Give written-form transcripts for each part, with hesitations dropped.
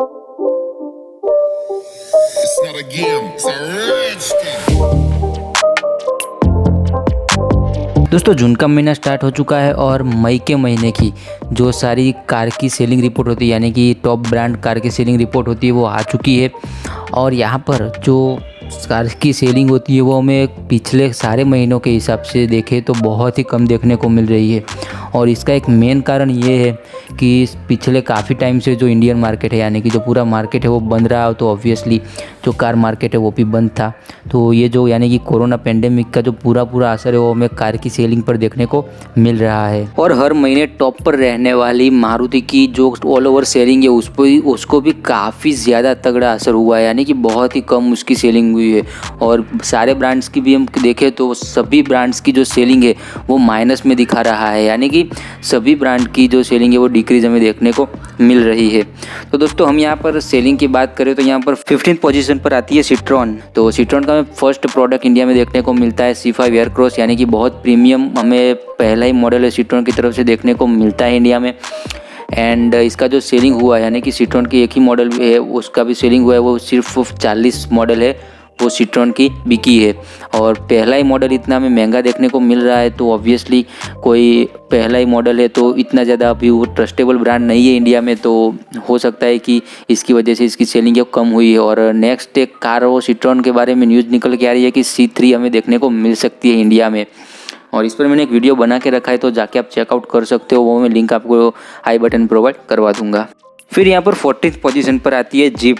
It's not a game, it's a rich thing. दोस्तों जून का महीना स्टार्ट हो चुका है और मई के महीने की जो सारी कार की सेलिंग रिपोर्ट होती है यानी कि टॉप ब्रांड कार की सेलिंग रिपोर्ट होती है वो आ चुकी है। और यहाँ पर जो कार की सेलिंग होती है वो हमें पिछले सारे महीनों के हिसाब से देखें तो बहुत ही कम देखने को मिल रही है। और इसका एक मेन कारण ये है कि पिछले काफ़ी टाइम से जो इंडियन मार्केट है यानी कि जो पूरा मार्केट है वो बंद रहा, तो ऑब्वियसली जो कार मार्केट है वो भी बंद था। तो ये जो यानी कि कोरोना पेंडेमिक का जो पूरा असर है वो हमें कार की सेलिंग पर देखने को मिल रहा है। और हर महीने टॉप पर रहने वाली मारुति की जो ऑल ओवर सेलिंग है उसको भी काफ़ी ज़्यादा तगड़ा असर हुआ है, यानी कि बहुत ही कम उसकी सेलिंग हुई है। और सारे ब्रांड्स की भी हम देखें तो सभी ब्रांड्स की जो सेलिंग है वो माइनस में दिखा रहा है, यानी कि सभी ब्रांड की जो सेलिंग है वो डिक्रीज हमें देखने को मिल रही है। तो दोस्तों हम यहाँ पर सेलिंग की बात करें तो यहाँ पर 15th पोजीशन पर आती है सिट्रॉन। तो सिट्रॉन का हमें फर्स्ट प्रोडक्ट इंडिया में देखने को मिलता है C5 एयरक्रॉस, यानी कि बहुत प्रीमियम हमें पहला ही मॉडल है सिट्रॉन की तरफ से देखने को मिलता है इंडिया में। एंड इसका जो सेलिंग हुआ है यानी कि सिट्रॉन की एक ही मॉडल है उसका भी सेलिंग हुआ है, वो सिर्फ 40 मॉडल है वो सिट्रॉन की बिकी है। और पहला ही मॉडल इतना हमें महंगा देखने को मिल रहा है, तो ऑब्वियसली कोई पहला ही मॉडल है तो इतना ज़्यादा अभी वो ट्रस्टेबल ब्रांड नहीं है इंडिया में, तो हो सकता है कि इसकी वजह से इसकी सेलिंग कम हुई है। और नेक्स्ट एक कार वो सिट्रॉन के बारे में न्यूज़ निकल के आ रही है कि C3 हमें देखने को मिल सकती है इंडिया में, और इस पर मैंने एक वीडियो बना के रखा है तो जाके आप चेकआउट कर सकते हो, वो मैं लिंक आपको आई बटन प्रोवाइड करवा दूंगा। फिर यहाँ पर 14th पोजीशन पर आती है जीप,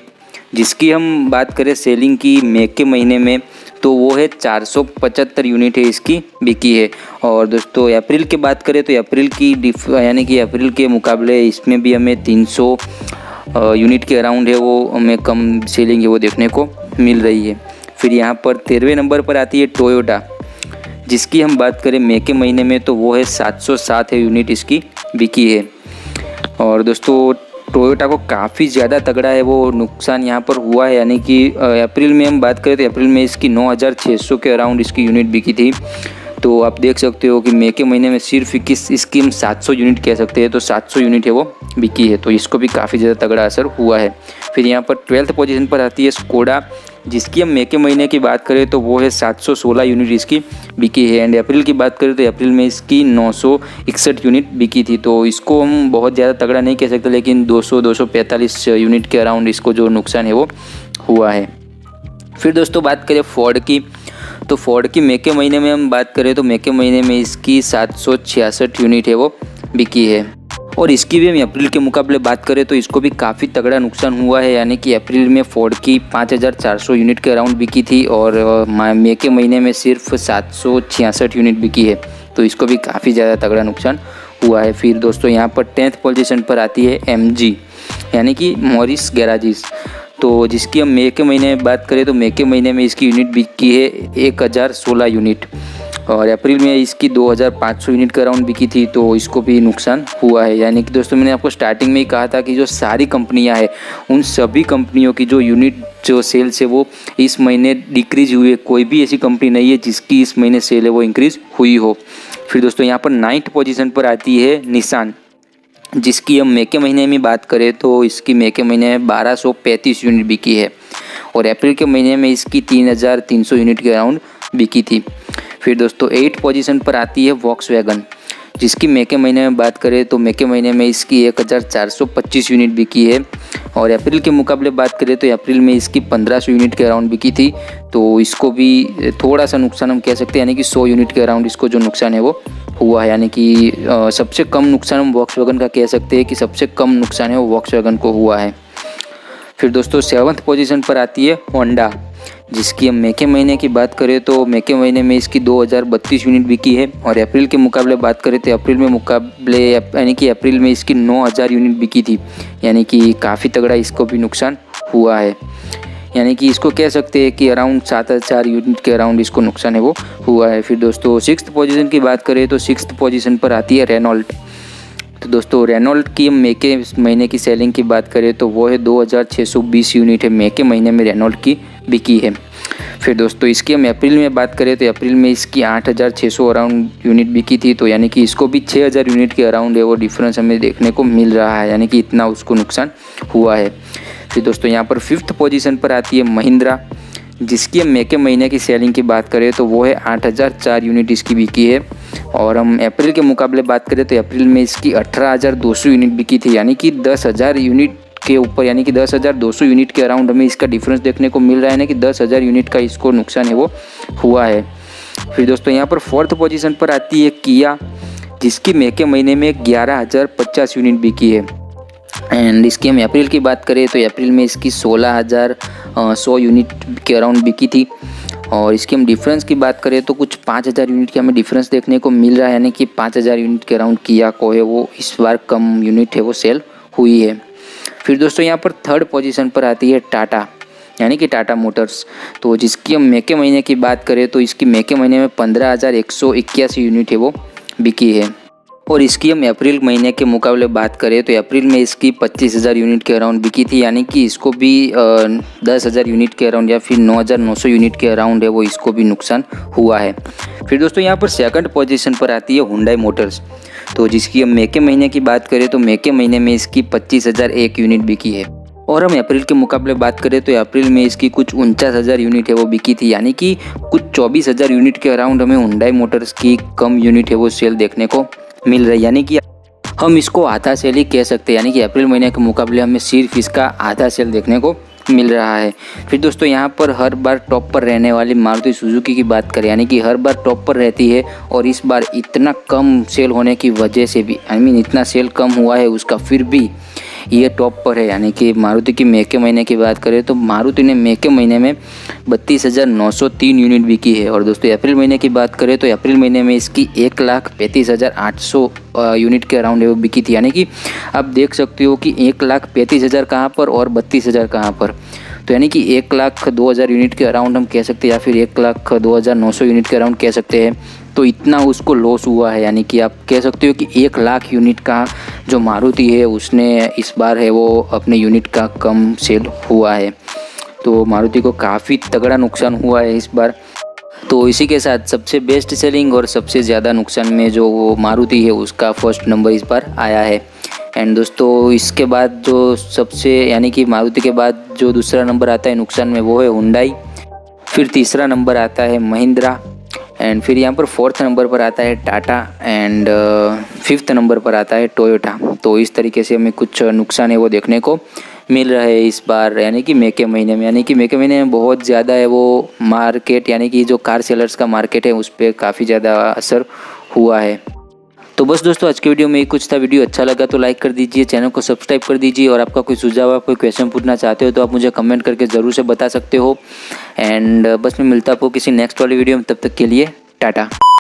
जिसकी हम बात करें सेलिंग की मई के महीने में तो वो है 475 यूनिट है इसकी बिकी है। और दोस्तों अप्रैल की बात करें तो अप्रैल की यानी कि अप्रैल के मुकाबले इसमें भी हमें 300 यूनिट के अराउंड है वो हमें कम सेलिंग है वो देखने को मिल रही है। फिर यहाँ पर 13वें नंबर पर आती है टोयोटा, जिसकी हम बात करें मई के महीने में तो वो है 707 है यूनिट इसकी बिकी है। और दोस्तों टोयोटा को काफ़ी ज़्यादा तगड़ा है वो नुकसान यहाँ पर हुआ है, यानी कि अप्रैल में हम बात करें तो अप्रैल में इसकी 9600 के अराउंड इसकी यूनिट बिकी थी। तो आप देख सकते हो कि मई के महीने में सिर्फ इसकी हम 700 यूनिट कह सकते हैं, तो 700 यूनिट है वो बिकी है, तो इसको भी काफ़ी ज़्यादा तगड़ा असर हुआ है। फिर यहाँ पर 12th पोजीशन पर आती है स्कोडा, जिसकी हम मई के महीने की बात करें तो वो है 716 यूनिट इसकी बिकी है। एंड अप्रैल की बात करें तो अप्रैल में इसकी 961 यूनिट बिकी थी, तो इसको हम बहुत ज़्यादा तगड़ा नहीं कह सकते, लेकिन 245 यूनिट के अराउंड इसको जो नुकसान है वो हुआ है। फिर दोस्तों बात करें फोर्ड की, तो फोर्ड की मई के महीने में हम बात करें तो मई के महीने में इसकी 766 यूनिट है वो बिकी है। और इसकी भी हम अप्रैल के मुकाबले बात करें तो इसको भी काफ़ी तगड़ा नुकसान हुआ है, यानी कि अप्रैल में फोर्ड की 5400 यूनिट के अराउंड बिकी थी और मई के महीने में सिर्फ 766 यूनिट बिकी है, तो इसको भी काफ़ी ज़्यादा तगड़ा नुकसान हुआ है। फिर दोस्तों यहाँ पर 10th पोजीशन पर आती है MG, यानी कि मॉरिस गैराजेस, तो जिसकी हम मई के महीने में बात करें तो मई के महीने में इसकी यूनिट बिकी है 1016 यूनिट, और अप्रैल में इसकी 2500 यूनिट के अराउंड बिकी थी, तो इसको भी नुकसान हुआ है। यानी कि दोस्तों मैंने आपको स्टार्टिंग में ही कहा था कि जो सारी कंपनियां हैं उन सभी कंपनियों की जो यूनिट जो सेल्स है वो इस महीने डिक्रीज हुई है, कोई भी ऐसी कंपनी नहीं है जिसकी इस महीने सेल है वो इंक्रीज हुई हो। फिर दोस्तों यहाँ पर 9th पोजीशन पर आती है निसान, जिसकी हम मई के महीने में बात करें तो इसकी मई के महीने में 1235 यूनिट बिकी है, और अप्रैल के महीने में इसकी 3300 यूनिट के अराउंड बिकी थी। फिर दोस्तों 8th पोजीशन पर आती है वॉक्सवैगन, जिसकी मई के महीने में बात करें तो मई के महीने में इसकी 1425 यूनिट बिकी है, और अप्रैल के मुकाबले बात करें तो अप्रैल में इसकी 1500 यूनिट के अराउंड बिकी थी, तो इसको भी थोड़ा सा नुकसान हम कह सकते हैं, यानी कि 100 यूनिट के अराउंड इसको जो नुकसान है वो हुआ है। यानी कि सबसे कम नुकसान हम वॉक्सवैगन का कह सकते हैं कि सबसे कम नुकसान है वो वॉक्सवैगन को हुआ है। फिर दोस्तों 7th पोजीशन पर आती है होंडा, जिसकी हम मई के महीने की बात करें तो मई के महीने में इसकी 2032 यूनिट बिकी है, और अप्रैल के मुकाबले बात करें तो अप्रैल में मुकाबले यानी कि अप्रैल में इसकी 9000 यूनिट बिकी थी, यानी कि काफ़ी तगड़ा इसको भी नुकसान हुआ है। यानी कि इसको कह सकते हैं कि अराउंड 7000 यूनिट के अराउंड इसको नुकसान है वो हुआ है। फिर दोस्तों 6th पोजीशन की बात करें तो 6th पोजीशन पर आती है रेनॉल्ट। तो दोस्तों रेनॉल्ट की मई के महीने की सेलिंग की बात करें तो वो है 2620 यूनिट है मई के महीने में रेनॉल्ट की बिकी है। फिर दोस्तों इसकी हम अप्रैल में बात करें तो अप्रैल में इसकी 8600 अराउंड यूनिट बिकी थी, तो यानी कि इसको भी 6000 यूनिट के अराउंड है वो डिफरेंस हमें देखने को मिल रहा है, यानी कि इतना उसको नुकसान हुआ है। फिर दोस्तों यहाँ पर 5th पोजीशन पर आती है महिंद्रा, जिसकी हम मई के महीने की सेलिंग की बात करें तो वो है 8004 यूनिट इसकी बिकी है। और हम अप्रैल के मुकाबले बात करें तो अप्रैल में इसकी 18,200 यूनिट बिकी थी, यानी कि 10,000 यूनिट के ऊपर, यानी कि 10,200 यूनिट के अराउंड हमें इसका डिफरेंस देखने को मिल रहा है ना, कि 10,000 यूनिट का इसको नुकसान है वो हुआ है। फिर दोस्तों यहाँ पर 4th पोजीशन पर आती है किया, जिसकी मई के महीने में 11,050 यूनिट बिकी है। एंड इसकी हम अप्रैल की बात करें तो अप्रैल में इसकी 16,100 यूनिट के अराउंड बिकी थी। और इसकी हम डिफरेंस की बात करें तो कुछ 5,000 यूनिट का हमें डिफरेंस देखने को मिल रहा है, यानी कि 5,000 यूनिट के अराउंड किया को है वो इस बार कम यूनिट है वो सेल हुई है। फिर दोस्तों यहाँ पर 3rd पोजीशन पर आती है टाटा, यानी कि टाटा मोटर्स, तो जिसकी हम मई के महीने की बात करें तो इसकी मई के महीने में 15,181 यूनिट है वो बिकी है। और इसकी हम अप्रैल महीने के मुकाबले बात करें तो अप्रैल में इसकी 25,000 यूनिट के अराउंड बिकी थी, यानी कि इसको भी 10,000 यूनिट के अराउंड या फिर 9,900 यूनिट के अराउंड है वो इसको भी नुकसान हुआ है। फिर दोस्तों यहाँ पर 2nd पोजीशन पर आती है हुंडई मोटर्स, तो जिसकी हम मई के महीने की बात करें तो मई के महीने में इसकी 25,001 यूनिट बिकी है। और हम अप्रैल के मुकाबले बात करें तो अप्रैल में इसकी कुछ 49,000 यूनिट है वो बिकी थी, यानी कि कुछ 24,000 यूनिट के अराउंड हमें हुंडई मोटर्स की कम यूनिट है वो सेल देखने को मिल रही है, यानी कि हम इसको आधा सेल ही कह सकते हैं, यानी कि अप्रैल महीने के मुकाबले हमें सिर्फ इसका आधा सेल देखने को मिल रहा है। फिर दोस्तों यहाँ पर हर बार टॉप पर रहने वाली मारुति सुजुकी की बात करें, यानी कि हर बार टॉप पर रहती है, और इस बार इतना कम सेल होने की वजह से भी, इतना सेल कम हुआ है उसका, फिर भी ये टॉप पर है। यानी कि मारुति की मई के महीने की बात करें तो मारुति ने मई के महीने में 32,903 यूनिट बिकी है। और दोस्तों अप्रैल महीने की बात करें तो अप्रैल महीने में इसकी 1,35,800 यूनिट के अराउंड है वो बिकी थी, यानी कि आप देख सकते हो कि 1,35,000 कहाँ पर और 32,000 कहाँ पर, तो यानी कि 1,02,000 यूनिट के अराउंड हम कह सकते हैं, या फिर 1,02,900 यूनिट के अराउंड कह सकते हैं। तो इतना उसको लॉस हुआ है, यानी कि आप कह सकते हो कि 1,00,000 यूनिट का जो मारुति है उसने इस बार है वो अपने यूनिट का कम सेल हुआ है। तो मारुति को काफ़ी तगड़ा नुकसान हुआ है इस बार। तो इसी के साथ सबसे बेस्ट सेलिंग और सबसे ज़्यादा नुकसान में जो वो मारुति है उसका फर्स्ट नंबर इस बार आया है। एंड दोस्तों इसके बाद जो सबसे, यानी कि मारुति के बाद जो दूसरा नंबर आता है नुकसान में वो है हुंडई, फिर तीसरा नंबर आता है महिंद्रा, एंड फिर यहाँ पर 4th नंबर पर आता है टाटा, एंड 5th नंबर पर आता है टोयोटा। तो इस तरीके से हमें कुछ नुकसान है वो देखने को मिल रहा है इस बार, यानी कि मई के महीने में। यानी कि मई के महीने में बहुत ज़्यादा है वो मार्केट, यानी कि जो कार सेलर्स का मार्केट है उस पर काफ़ी ज़्यादा असर हुआ है। तो बस दोस्तों आज के वीडियो में कुछ था। वीडियो अच्छा लगा तो लाइक कर दीजिए, चैनल को सब्सक्राइब कर दीजिए, और आपका कोई सुझाव, आप कोई क्वेश्चन पूछना चाहते हो तो आप मुझे कमेंट करके ज़रूर से बता सकते हो। एंड बस मैं मिलता आपको किसी नेक्स्ट वाली वीडियो में, तब तक के लिए टाटा।